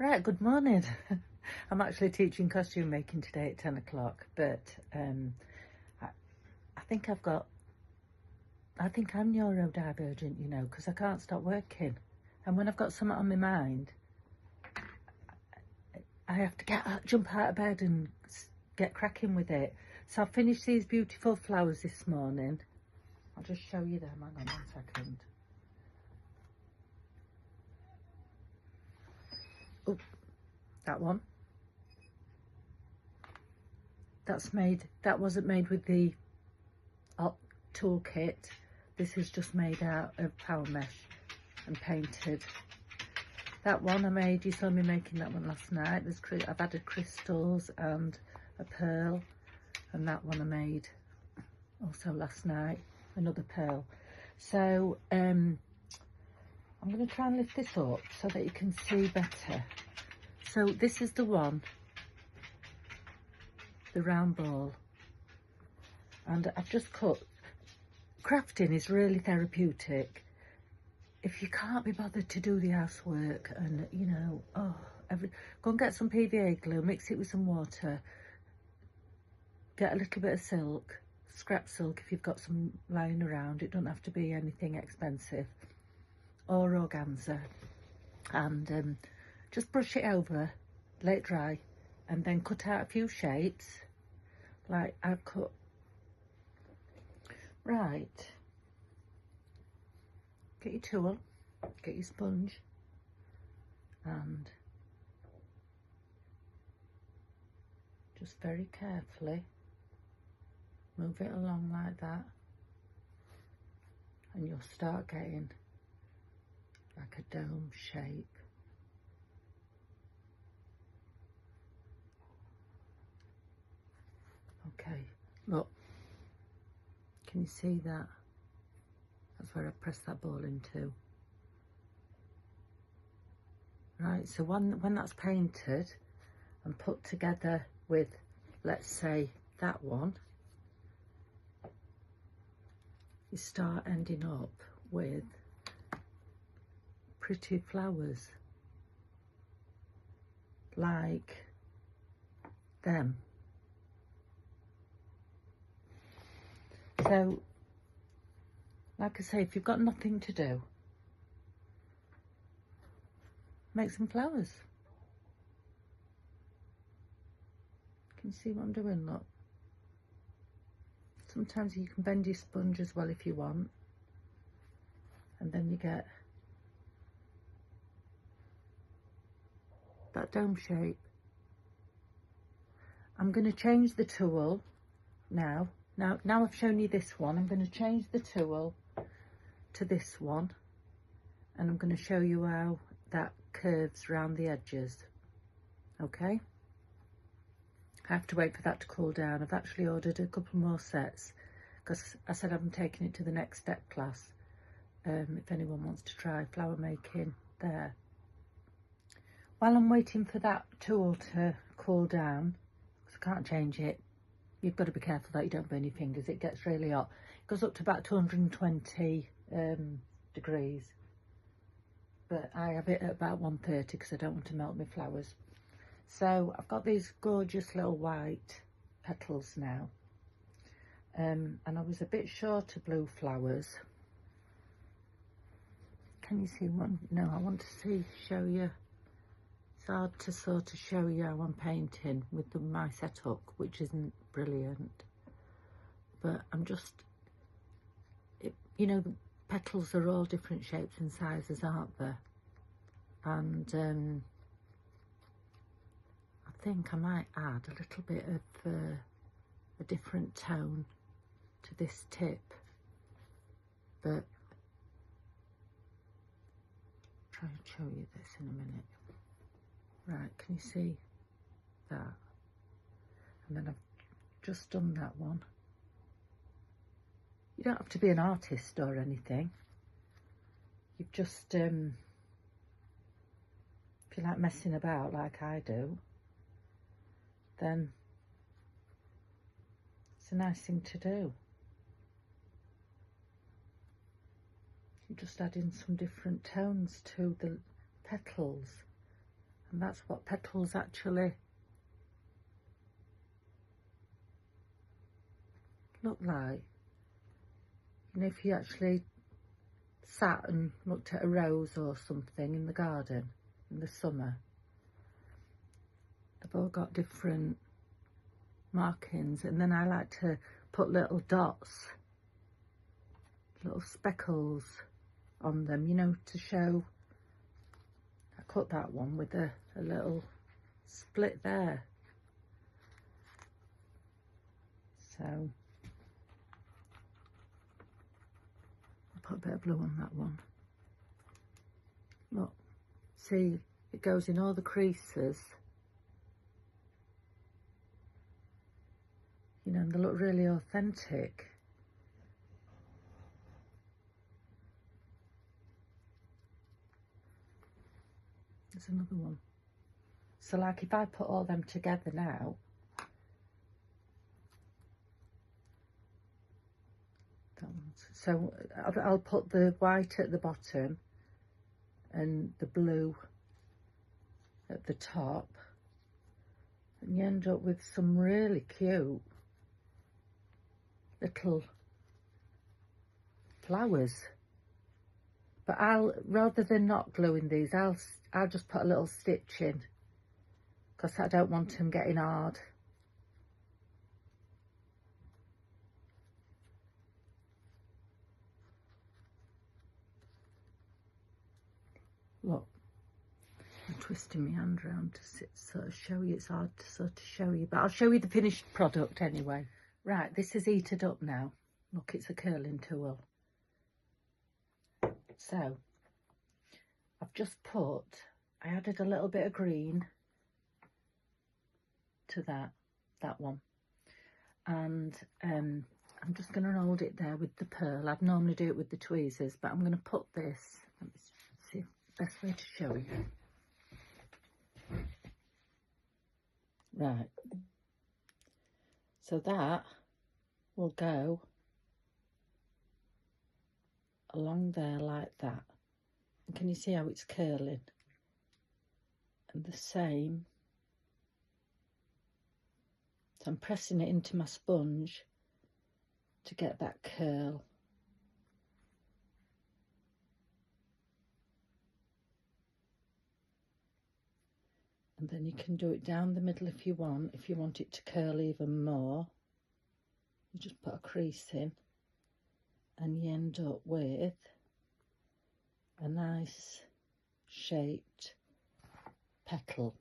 Right, good morning. I'm actually teaching costume making today at 10 o'clock, but I think I think I'm neurodivergent, you know, because I can't stop working. And when I've got something on my mind, I have to jump out of bed and get cracking with it. So I've finished these beautiful flowers this morning. I'll just show you them. Hang on 1 second. Oh, that one. That wasn't made with the toolkit. This is just made out of power mesh and painted. That one I made, you saw me making that one last night. I've added crystals and a pearl, and that one I made also last night, another pearl. So I'm going to try and lift this up so that you can see better. So this is the one, the round ball, and I've just cut. Crafting is really therapeutic. If you can't be bothered to do the housework and, you know, go and get some PVA glue, mix it with some water, get a little bit of silk, scrap silk if you've got some lying around. It doesn't have to be anything expensive, or organza, and just brush it over, let it dry, and then cut out a few shapes, like I've cut. Right, get your tool, get your sponge, and just very carefully move it along like that, and you'll start getting like a dome shape. Okay, look, can you see that? That's where I press that ball into. Right, so when that's painted and put together with, let's say, that one, you start ending up with pretty flowers like them. So, like I say, if you've got nothing to do, make some flowers. Can you see what I'm doing? Look. Sometimes you can bend your sponge as well if you want, and then you get that dome shape. I'm going to change the tool now. Now I've shown you this one, I'm going to change the tool to this one, and I'm going to show you how that curves around the edges. Okay, I have to wait for that to cool down. I've actually ordered a couple more sets because I said I'm taking it to the next step class, if anyone wants to try flower making there. While I'm waiting for that tool to cool down, because I can't change it, you've got to be careful that you don't burn your fingers. It gets really hot. It goes up to about 220 degrees. But I have it at about 130 because I don't want to melt my flowers. So I've got these gorgeous little white petals now. And I was a bit short of blue flowers. Can you see one? No, I want to show you. It's hard to sort of show you how I'm painting with my setup, which isn't brilliant. But I'm just, you know, the petals are all different shapes and sizes, aren't they? And I think I might add a little bit of a different tone to this tip. But try and show you this in a minute. Right, can you see that? And then I've just done that one. You don't have to be an artist or anything. You've just, if you like messing about like I do, then it's a nice thing to do. You just add in some different tones to the petals. And that's what petals actually look like. And if you actually sat and looked at a rose or something in the garden in the summer, they've all got different markings, and then I like to put little dots, little speckles on them, you know, to show. I cut that one with a little split there. So I'll put a bit of blue on that one. Look, see, it goes in all the creases. You know, and they look really authentic. There's another one. So like if I put all them together now, so I'll put the white at the bottom and the blue at the top, and you end up with some really cute little flowers. But I'll, rather than not gluing these, I'll just put a little stitch in, because I don't want them getting hard. Look, I'm twisting my hand around to sort of show you. It's hard to sort of show you, but I'll show you the finished product anyway. Right, this is heated up now. Look, it's a curling tool. So I've just I added a little bit of green to that one, and I'm just going to hold it there with the pearl. I'd normally do it with the tweezers, but I'm going to put this, let me see the best way to show you. Right, so that will go along there like that. And can you see how it's curling? And the same. So I'm pressing it into my sponge to get that curl. And then you can do it down the middle if you want. If you want it to curl even more, you just put a crease in and you end up with a nice shaped petal.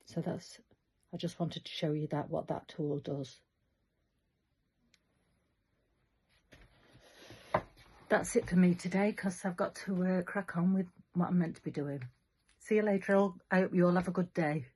So that's, I just wanted to show you that, what that tool does. That's it for me today, because I've got to crack on with what I'm meant to be doing. See you later all. I hope you all have a good day.